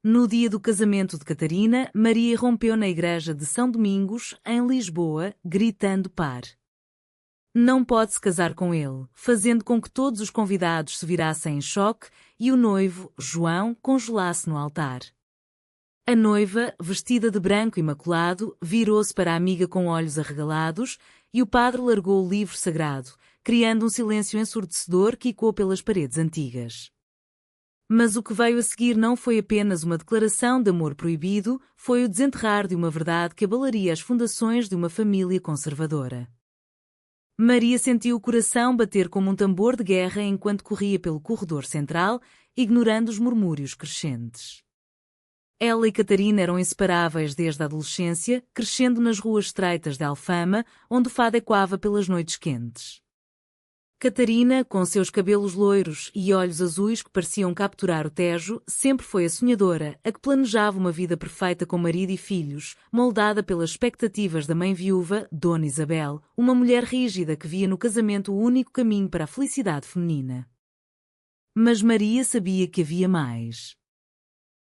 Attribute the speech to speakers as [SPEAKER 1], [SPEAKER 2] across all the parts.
[SPEAKER 1] No dia do casamento de Catarina, Maria irrompeu na igreja de São Domingos, em Lisboa, gritando par. Não pode-se casar com ele, fazendo com que todos os convidados se virassem em choque e o noivo, João, congelasse no altar. A noiva, vestida de branco imaculado, virou-se para a amiga com olhos arregalados e o padre largou o livro sagrado, criando um silêncio ensurdecedor que ecoou pelas paredes antigas. Mas o que veio a seguir não foi apenas uma declaração de amor proibido, foi o desenterrar de uma verdade que abalaria as fundações de uma família conservadora. Maria sentiu o coração bater como um tambor de guerra enquanto corria pelo corredor central, ignorando os murmúrios crescentes. Ela e Catarina eram inseparáveis desde a adolescência, crescendo nas ruas estreitas de Alfama, onde o fado ecoava pelas noites quentes. Catarina, com seus cabelos loiros e olhos azuis que pareciam capturar o Tejo, sempre foi a sonhadora, a que planejava uma vida perfeita com marido e filhos, moldada pelas expectativas da mãe viúva, Dona Isabel, uma mulher rígida que via no casamento o único caminho para a felicidade feminina. Mas Maria sabia que havia mais.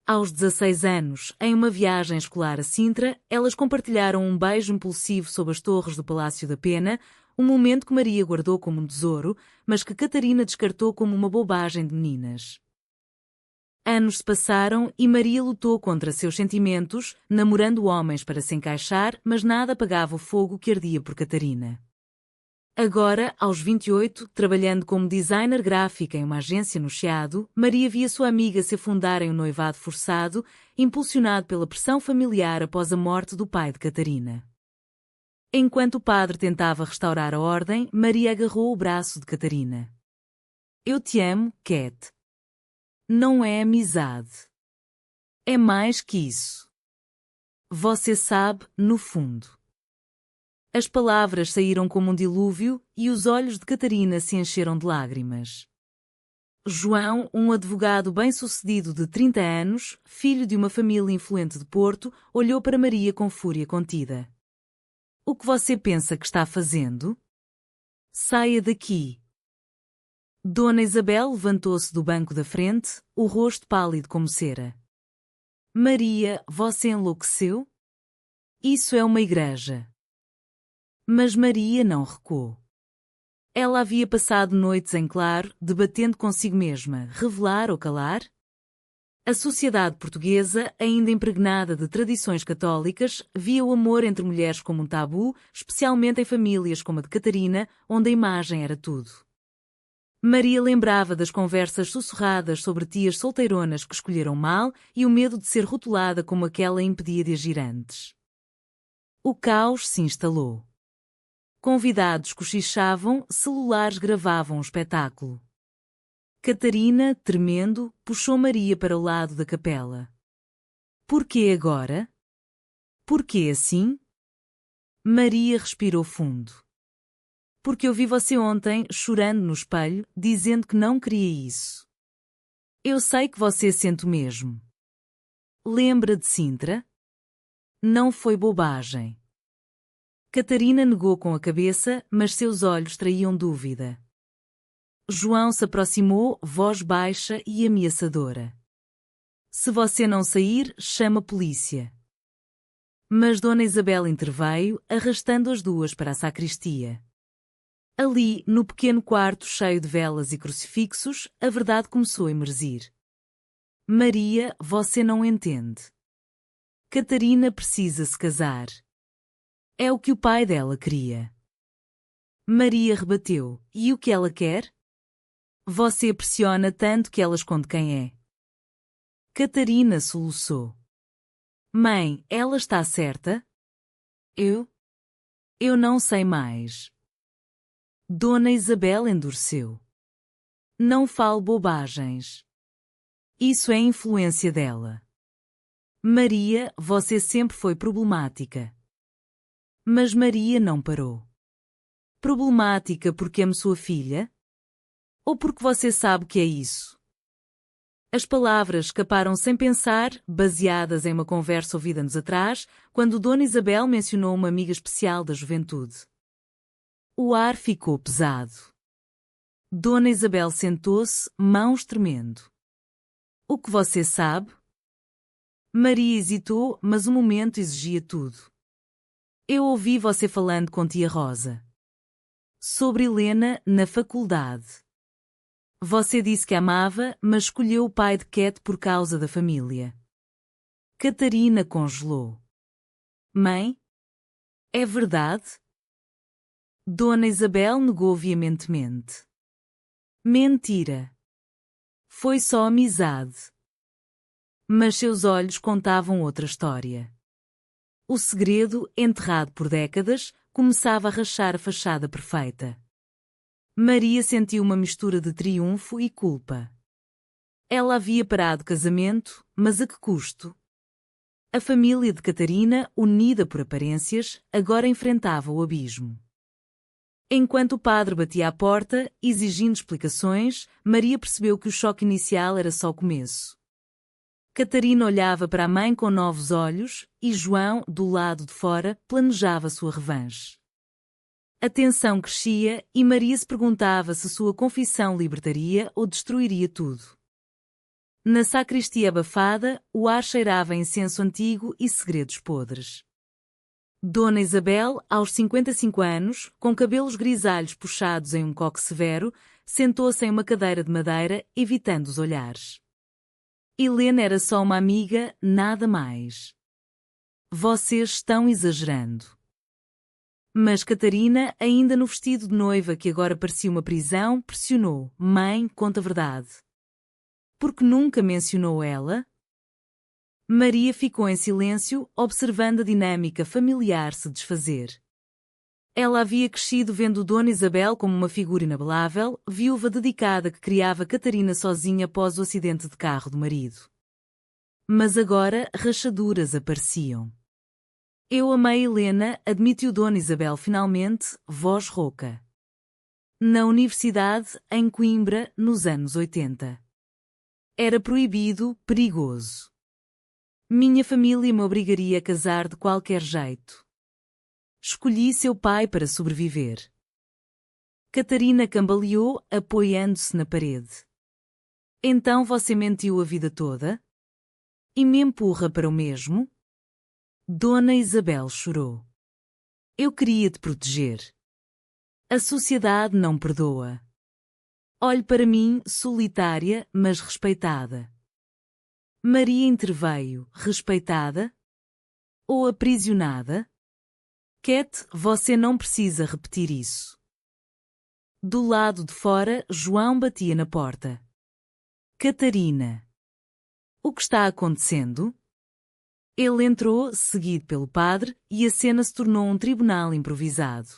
[SPEAKER 1] Aos 16 anos, em uma viagem escolar a Sintra, elas compartilharam um beijo impulsivo sob as torres do Palácio da Pena, um momento que Maria guardou como um tesouro, mas que Catarina descartou como uma bobagem de meninas. Anos se passaram e Maria lutou contra seus sentimentos, namorando homens para se encaixar, mas nada apagava o fogo que ardia por Catarina. Agora, aos 28, trabalhando como designer gráfica em uma agência no Chiado, Maria via sua amiga se afundar em um noivado forçado, impulsionado pela pressão familiar após a morte do pai de Catarina. Enquanto o padre tentava restaurar a ordem, Maria agarrou o braço de Catarina. Eu te amo, Cat. Não é amizade. É mais que isso. Você sabe, no fundo. As palavras saíram como um dilúvio e os olhos de Catarina se encheram de lágrimas. João, um advogado bem-sucedido de 30 anos, filho de uma família influente de Porto, olhou para Maria com fúria contida. O que você pensa que está fazendo? Saia daqui. Dona Isabel levantou-se do banco da frente, o rosto pálido como cera. Maria, você enlouqueceu? Isso é uma igreja. Mas Maria não recuou. Ela havia passado noites em claro, debatendo consigo mesma, revelar ou calar? A sociedade portuguesa, ainda impregnada de tradições católicas, via o amor entre mulheres como um tabu, especialmente em famílias como a de Catarina, onde a imagem era tudo. Maria lembrava das conversas sussurradas sobre tias solteironas que escolheram mal e o medo de ser rotulada como aquela impedia de agir antes. O caos se instalou. Convidados cochichavam, celulares gravavam o espetáculo. Catarina, tremendo, puxou Maria para o lado da capela. Por que agora? Por que assim? Maria respirou fundo. Porque eu vi você ontem, chorando no espelho, dizendo que não queria isso. Eu sei que você sente o mesmo. Lembra de Sintra? Não foi bobagem. Catarina negou com a cabeça, mas seus olhos traíam dúvida. João se aproximou, voz baixa e ameaçadora. Se você não sair, chama a polícia. Mas Dona Isabel interveio, arrastando as duas para a sacristia. Ali, no pequeno quarto cheio de velas e crucifixos, a verdade começou a emergir. Maria, você não entende. Catarina precisa se casar. É o que o pai dela queria. Maria rebateu. E o que ela quer? Você pressiona tanto que ela esconde quem é. Catarina soluçou. Mãe, ela está certa? Eu? Eu não sei mais. Dona Isabel endureceu. Não fale bobagens. Isso é influência dela. Maria, você sempre foi problemática. Mas Maria não parou. Problemática porque amo sua filha? Ou porque você sabe que é isso? As palavras escaparam sem pensar, baseadas em uma conversa ouvida anos atrás, quando Dona Isabel mencionou uma amiga especial da juventude. O ar ficou pesado. Dona Isabel sentou-se, mãos tremendo. O que você sabe? Maria hesitou, mas o momento exigia tudo. Eu ouvi você falando com tia Rosa. Sobre Helena, na faculdade. Você disse que amava, mas escolheu o pai de Cat por causa da família. Catarina congelou. Mãe? É verdade? Dona Isabel negou veementemente. Mentira. Foi só amizade. Mas seus olhos contavam outra história. O segredo, enterrado por décadas, começava a rachar a fachada perfeita. Maria sentiu uma mistura de triunfo e culpa. Ela havia parado o casamento, mas a que custo? A família de Catarina, unida por aparências, agora enfrentava o abismo. Enquanto o padre batia à porta, exigindo explicações, Maria percebeu que o choque inicial era só o começo. Catarina olhava para a mãe com novos olhos e João, do lado de fora, planejava sua revanche. A tensão crescia e Maria se perguntava se sua confissão libertaria ou destruiria tudo. Na sacristia abafada, o ar cheirava a incenso antigo e segredos podres. Dona Isabel, aos 55 anos, com cabelos grisalhos puxados em um coque severo, sentou-se em uma cadeira de madeira, evitando os olhares. Helena era só uma amiga, nada mais. Vocês estão exagerando. Mas Catarina, ainda no vestido de noiva que agora parecia uma prisão, pressionou. Mãe, conta a verdade. Porque nunca mencionou ela? Maria ficou em silêncio, observando a dinâmica familiar se desfazer. Ela havia crescido vendo Dona Isabel como uma figura inabalável, viúva dedicada que criava Catarina sozinha após o acidente de carro do marido. Mas agora rachaduras apareciam. Eu amei Helena, admitiu Dona Isabel finalmente, voz rouca. Na universidade, em Coimbra, nos anos 80. Era proibido, perigoso. Minha família me obrigaria a casar de qualquer jeito. Escolhi seu pai para sobreviver. Catarina cambaleou, apoiando-se na parede. Então você mentiu a vida toda? E me empurra para o mesmo? Dona Isabel chorou. Eu queria te proteger. A sociedade não perdoa. Olhe para mim, solitária, mas respeitada. Maria interveio, respeitada? Ou aprisionada? Cat, você não precisa repetir isso. Do lado de fora, João batia na porta. Catarina. O que está acontecendo? Ele entrou, seguido pelo padre, e a cena se tornou um tribunal improvisado.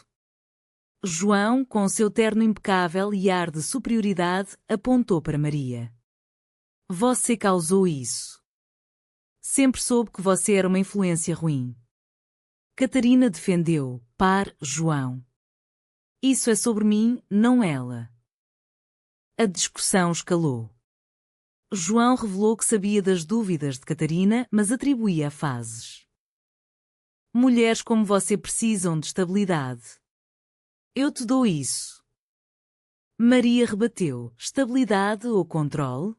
[SPEAKER 1] João, com seu terno impecável e ar de superioridade, apontou para Maria. Você causou isso. Sempre soube que você era uma influência ruim. Catarina defendeu, João. Isso é sobre mim, não ela. A discussão escalou. João revelou que sabia das dúvidas de Catarina, mas atribuía a fases. Mulheres como você precisam de estabilidade. Eu te dou isso. Maria rebateu, estabilidade ou controle?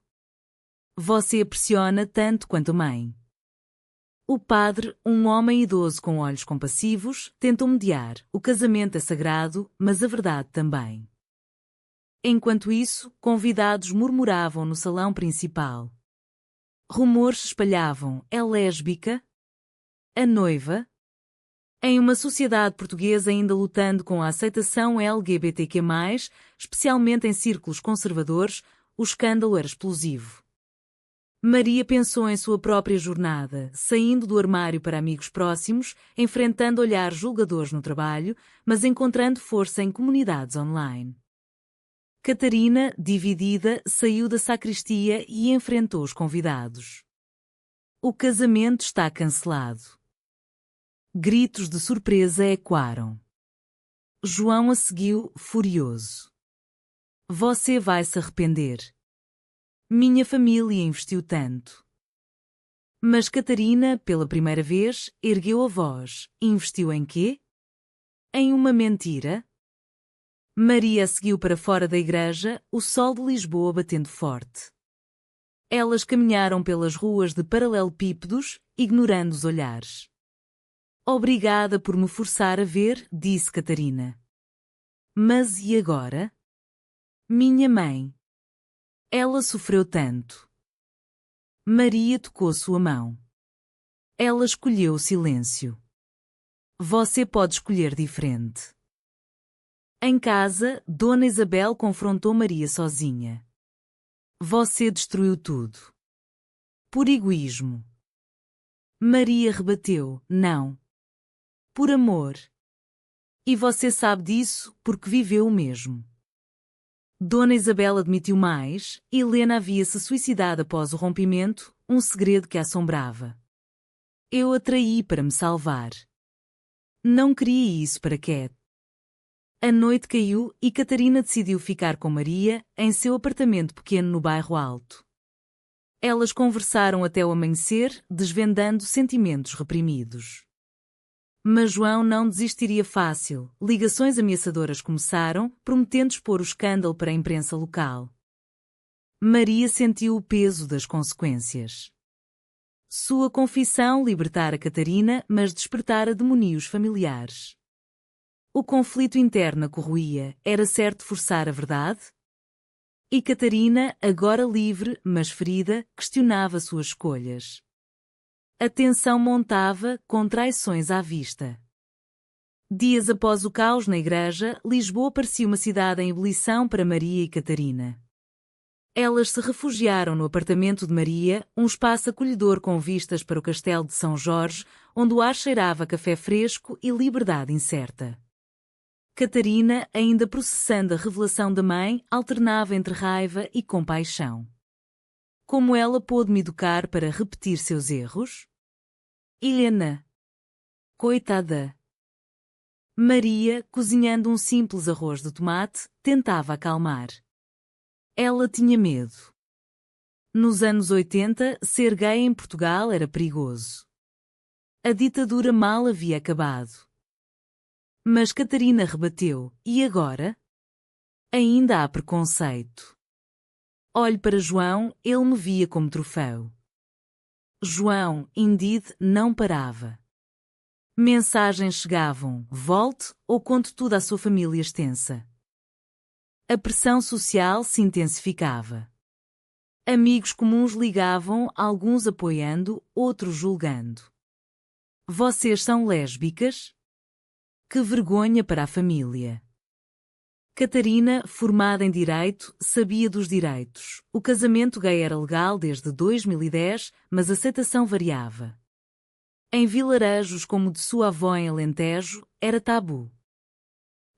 [SPEAKER 1] Você a pressiona tanto quanto a mãe. O padre, um homem idoso com olhos compassivos, tentou mediar. O casamento é sagrado, mas a verdade também. Enquanto isso, convidados murmuravam no salão principal. Rumores se espalhavam. É lésbica? A noiva? Em uma sociedade portuguesa ainda lutando com a aceitação LGBTQ+, especialmente em círculos conservadores, o escândalo era explosivo. Maria pensou em sua própria jornada, saindo do armário para amigos próximos, enfrentando olhares julgadores no trabalho, mas encontrando força em comunidades online. Catarina, dividida, saiu da sacristia e enfrentou os convidados. O casamento está cancelado. Gritos de surpresa ecoaram. João a seguiu, furioso. Você vai se arrepender. Minha família investiu tanto. Mas Catarina, pela primeira vez, ergueu a voz. Investiu em quê? Em uma mentira? Maria seguiu para fora da igreja, o sol de Lisboa batendo forte. Elas caminharam pelas ruas de paralelepípedos, ignorando os olhares. Obrigada por me forçar a ver, disse Catarina. Mas e agora? Minha mãe. Ela sofreu tanto. Maria tocou sua mão. Ela escolheu o silêncio. Você pode escolher diferente. Em casa, Dona Isabel confrontou Maria sozinha. Você destruiu tudo. Por egoísmo. Maria rebateu, não. Por amor. E você sabe disso porque viveu o mesmo. Dona Isabel admitiu mais, Helena havia se suicidado após o rompimento, um segredo que a assombrava. Eu a traí para me salvar. Não queria isso para Cat. A noite caiu e Catarina decidiu ficar com Maria, em seu apartamento pequeno no bairro Alto. Elas conversaram até o amanhecer, desvendando sentimentos reprimidos. Mas João não desistiria fácil. Ligações ameaçadoras começaram, prometendo expor o escândalo para a imprensa local. Maria sentiu o peso das consequências. Sua confissão libertara Catarina, mas despertara demonios familiares. O conflito interno a corroía, era certo forçar a verdade? E Catarina, agora livre, mas ferida, questionava suas escolhas. A tensão montava, com traições à vista. Dias após o caos na igreja, Lisboa parecia uma cidade em ebulição para Maria e Catarina. Elas se refugiaram no apartamento de Maria, um espaço acolhedor com vistas para o castelo de São Jorge, onde o ar cheirava a café fresco e liberdade incerta. Catarina, ainda processando a revelação da mãe, alternava entre raiva e compaixão. Como ela pôde me educar para repetir seus erros? Helena. Coitada. Maria, cozinhando um simples arroz de tomate, tentava acalmar. Ela tinha medo. Nos anos 80, ser gay em Portugal era perigoso. A ditadura mal havia acabado. Mas Catarina rebateu, e agora? Ainda há preconceito. Olhe para João, ele me via como troféu. João, indeed, não parava. Mensagens chegavam, volte ou conte tudo à sua família extensa. A pressão social se intensificava. Amigos comuns ligavam, alguns apoiando, outros julgando. Vocês são lésbicas? Que vergonha para a família. Catarina, formada em Direito, sabia dos direitos. O casamento gay era legal desde 2010, mas a aceitação variava. Em vilarejos como o de sua avó em Alentejo, era tabu.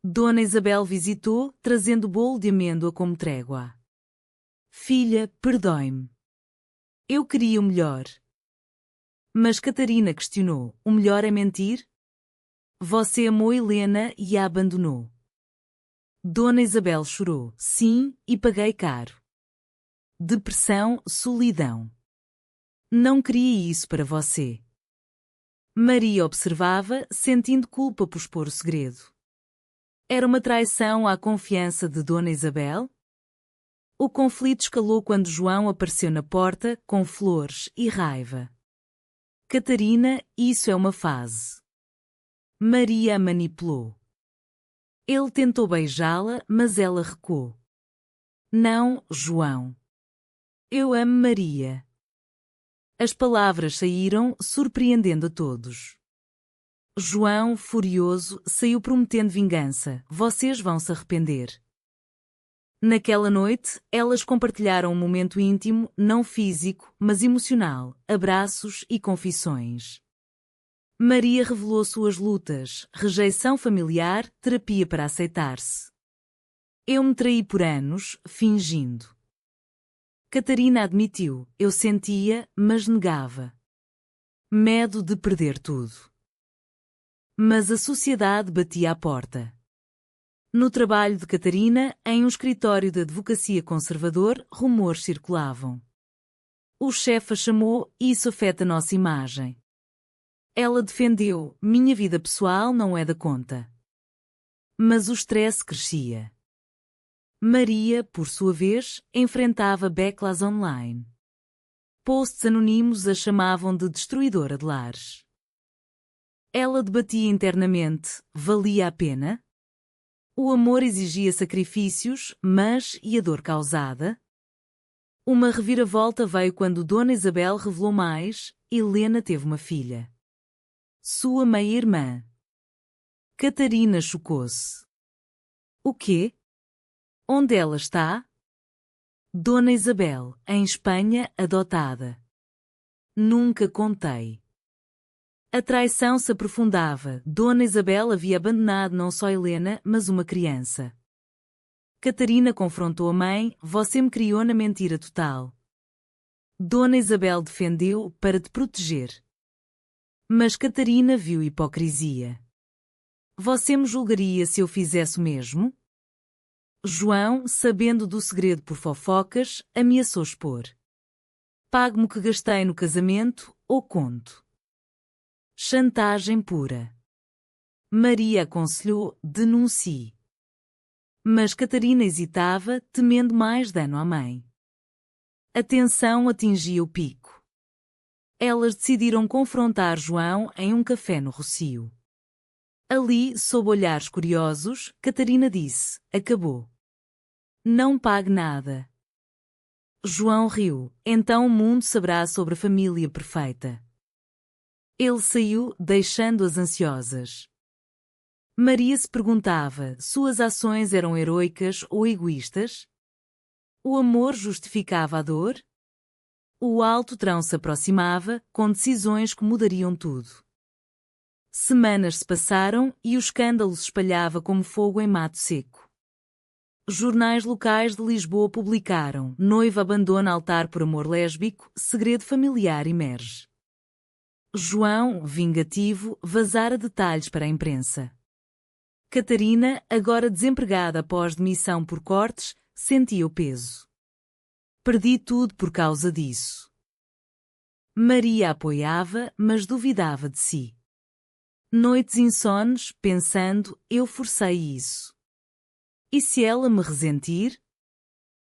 [SPEAKER 1] Dona Isabel visitou, trazendo bolo de amêndoa como trégua. Filha, perdoe-me. Eu queria o melhor. Mas Catarina questionou, o melhor é mentir? Você amou Helena e a abandonou. Dona Isabel chorou. Sim, e paguei caro. Depressão, solidão. Não queria isso para você. Maria observava, sentindo culpa por expor o segredo. Era uma traição à confiança de Dona Isabel? O conflito escalou quando João apareceu na porta, com flores e raiva. Catarina, isso é uma fase. Maria a manipulou. Ele tentou beijá-la, mas ela recuou. Não, João. Eu amo Maria. As palavras saíram, surpreendendo a todos. João, furioso, saiu prometendo vingança. Vocês vão se arrepender. Naquela noite, elas compartilharam um momento íntimo, não físico, mas emocional, abraços e confissões. Maria revelou suas lutas, rejeição familiar, terapia para aceitar-se. Eu me traí por anos, fingindo. Catarina admitiu, eu sentia, mas negava. Medo de perder tudo. Mas a sociedade batia à porta. No trabalho de Catarina, em um escritório de advocacia conservador, rumores circulavam. O chefe a chamou, isso afeta a nossa imagem. Ela defendeu, minha vida pessoal não é da conta. Mas o stress crescia. Maria, por sua vez, enfrentava backlash online. Posts anónimos a chamavam de destruidora de lares. Ela debatia internamente: valia a pena? O amor exigia sacrifícios, mas e a dor causada? Uma reviravolta veio quando Dona Isabel revelou mais: Helena teve uma filha. Sua meia-irmã. Catarina chocou-se. O quê? Onde ela está? Dona Isabel, em Espanha, adotada. Nunca contei. A traição se aprofundava. Dona Isabel havia abandonado não só Helena, mas uma criança. Catarina confrontou a mãe: você me criou na mentira total. Dona Isabel defendeu: para te proteger. Mas Catarina viu hipocrisia. Você me julgaria se eu fizesse o mesmo? João, sabendo do segredo por fofocas, ameaçou expor. Pague-me o que gastei no casamento, ou conto. Chantagem pura. Maria aconselhou: denuncie. Mas Catarina hesitava, temendo mais dano à mãe. A tensão atingia o pico. Elas decidiram confrontar João em um café no Rossio. Ali, sob olhares curiosos, Catarina disse: acabou. Não pague nada. João riu: então o mundo saberá sobre a família perfeita. Ele saiu, deixando-as ansiosas. Maria se perguntava: suas ações eram heroicas ou egoístas? O amor justificava a dor? O alto trão se aproximava, com decisões que mudariam tudo. Semanas se passaram e o escândalo se espalhava como fogo em mato seco. Jornais locais de Lisboa publicaram: noiva abandona altar por amor lésbico, segredo familiar emerge. João, vingativo, vazara detalhes para a imprensa. Catarina, agora desempregada após demissão por cortes, sentia o peso. Perdi tudo por causa disso. Maria apoiava, mas duvidava de si. Noites insones, pensando: eu forcei isso. E se ela me ressentir?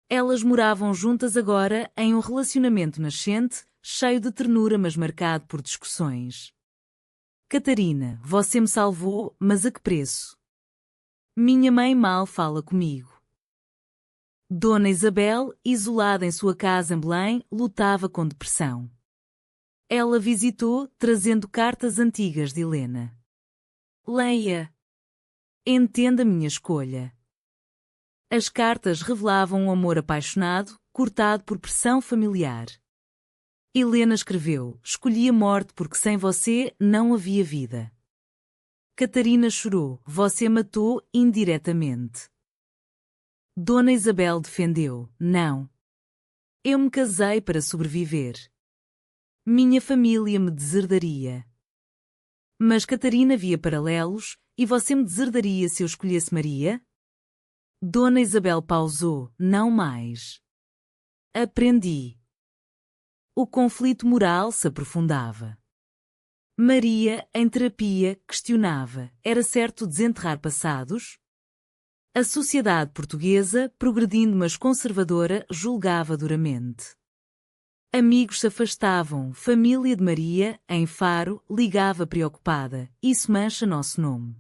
[SPEAKER 1] Elas moravam juntas agora, em um relacionamento nascente, cheio de ternura mas marcado por discussões. Catarina, você me salvou, mas a que preço? Minha mãe mal fala comigo. Dona Isabel, isolada em sua casa em Belém, lutava com depressão. Ela visitou, trazendo cartas antigas de Helena. Leia. Entenda minha escolha. As cartas revelavam um amor apaixonado, cortado por pressão familiar. Helena escreveu: escolhi a morte porque sem você não havia vida. Catarina chorou: você matou indiretamente. Dona Isabel defendeu: não. Eu me casei para sobreviver. Minha família me deserdaria. Mas Catarina via paralelos: e você me deserdaria se eu escolhesse Maria? Dona Isabel pausou: não mais. Aprendi. O conflito moral se aprofundava. Maria, em terapia, questionava: era certo desenterrar passados? A sociedade portuguesa, progredindo mas conservadora, julgava duramente. Amigos se afastavam, família de Maria, em Faro, ligava preocupada: isso mancha nosso nome.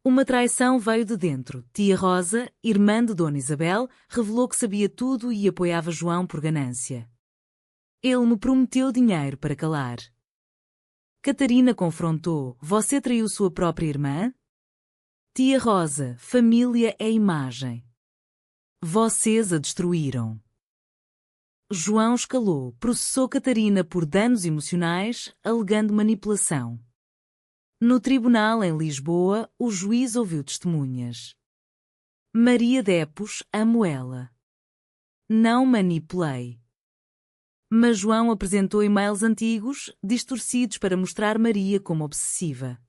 [SPEAKER 1] Uma traição veio de dentro. Tia Rosa, irmã de Dona Isabel, revelou que sabia tudo e apoiava João por ganância. Ele me prometeu dinheiro para calar. Catarina confrontou: você traiu sua própria irmã? Tia Rosa, família é imagem. Vocês a destruíram. João escalou, processou Catarina por danos emocionais, alegando manipulação. No tribunal em Lisboa, o juiz ouviu testemunhas. Maria Depos, amo ela. Não manipulei. Mas João apresentou e-mails antigos, distorcidos para mostrar Maria como obsessiva.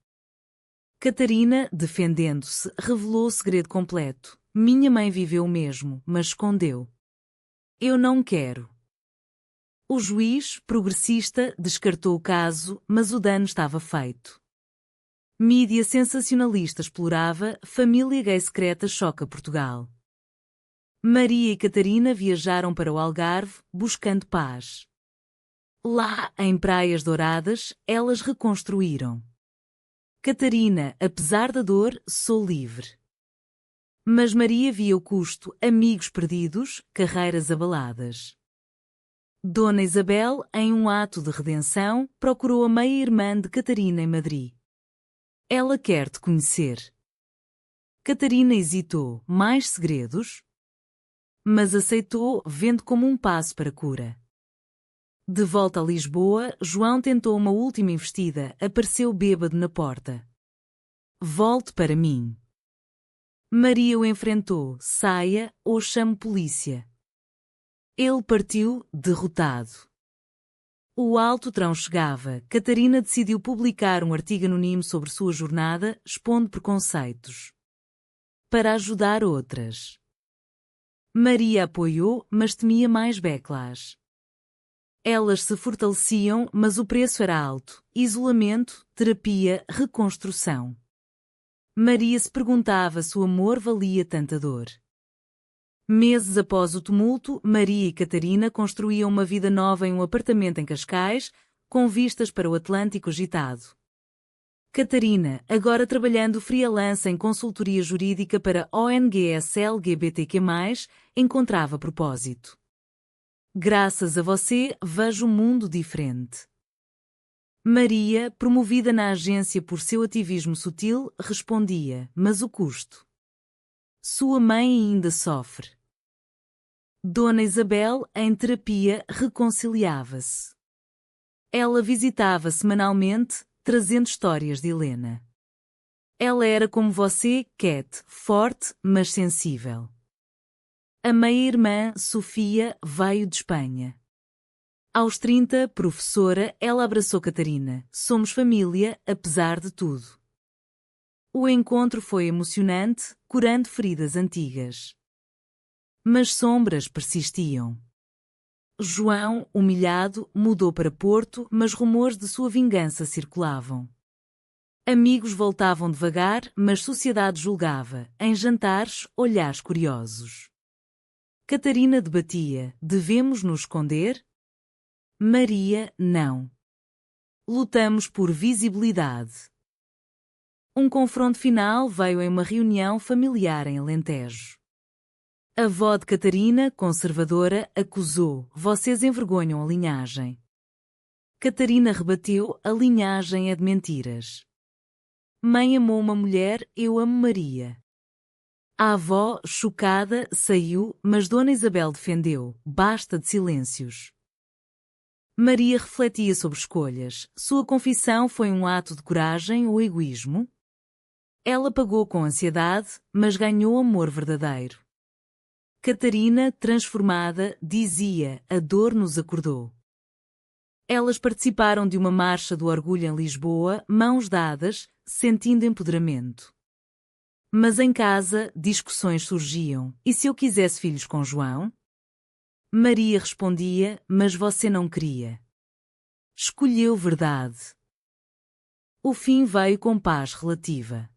[SPEAKER 1] Catarina, defendendo-se, revelou o segredo completo: minha mãe viveu o mesmo, mas escondeu. Eu não quero. O juiz, progressista, descartou o caso, mas o dano estava feito. Mídia sensacionalista explorava: família gay secreta choca Portugal. Maria e Catarina viajaram para o Algarve, buscando paz. Lá, em Praias Douradas, elas reconstruíram. Catarina, apesar da dor, sou livre. Mas Maria via o custo, amigos perdidos, carreiras abaladas. Dona Isabel, em um ato de redenção, procurou a meia-irmã de Catarina em Madrid. Ela quer te conhecer. Catarina hesitou, mais segredos? Mas aceitou, vendo como um passo para a cura. De volta a Lisboa, João tentou uma última investida, apareceu bêbado na porta. Volte para mim. Maria o enfrentou, saia ou chame polícia. Ele partiu, derrotado. O alto trão chegava, Catarina decidiu publicar um artigo anónimo sobre sua jornada, expondo preconceitos. Para ajudar outras. Maria apoiou, mas temia mais backlash. Elas se fortaleciam, mas o preço era alto. Isolamento, terapia, reconstrução. Maria se perguntava se o amor valia tanta dor. Meses após o tumulto, Maria e Catarina construíam uma vida nova em um apartamento em Cascais, com vistas para o Atlântico agitado. Catarina, agora trabalhando freelance em consultoria jurídica para ONGs LGBTQ+, encontrava propósito. Graças a você, vejo um mundo diferente. Maria, promovida na agência por seu ativismo sutil, respondia, mas o custo. Sua mãe ainda sofre. Dona Isabel, em terapia, reconciliava-se. Ela visitava semanalmente, trazendo histórias de Helena. Ela era como você, Cat, forte, mas sensível. A meia-irmã, Sofia, veio de Espanha. Aos 30, professora, ela abraçou Catarina. Somos família, apesar de tudo. O encontro foi emocionante, curando feridas antigas. Mas sombras persistiam. João, humilhado, mudou para Porto, mas rumores de sua vingança circulavam. Amigos voltavam devagar, mas sociedade julgava, em jantares, olhares curiosos. Catarina debatia, devemos nos esconder? Maria, não. Lutamos por visibilidade. Um confronto final veio em uma reunião familiar em Alentejo. A avó de Catarina, conservadora, acusou, vocês envergonham a linhagem. Catarina rebateu, a linhagem é de mentiras. Mãe amou uma mulher, eu amo Maria. A avó, chocada, saiu, mas Dona Isabel defendeu, basta de silêncios. Maria refletia sobre escolhas. Sua confissão foi um ato de coragem ou egoísmo? Ela pagou com ansiedade, mas ganhou amor verdadeiro. Catarina, transformada, dizia, a dor nos acordou. Elas participaram de uma marcha do orgulho em Lisboa, mãos dadas, sentindo empoderamento. Mas em casa, discussões surgiam. E se eu quisesse filhos com João? Maria respondia, mas você não queria. Escolheu verdade. O fim veio com paz relativa.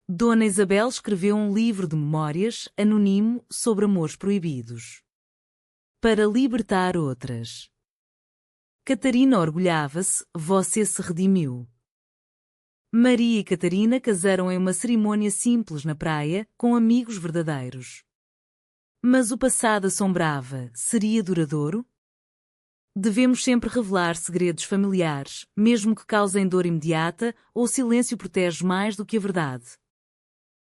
[SPEAKER 1] Dona Isabel escreveu um livro de memórias, anónimo, sobre amores proibidos. Para libertar outras. Catarina orgulhava-se, você se redimiu. Maria e Catarina casaram em uma cerimônia simples na praia, com amigos verdadeiros. Mas o passado assombrava, seria duradouro? Devemos sempre revelar segredos familiares, mesmo que causem dor imediata, ou o silêncio protege mais do que a verdade.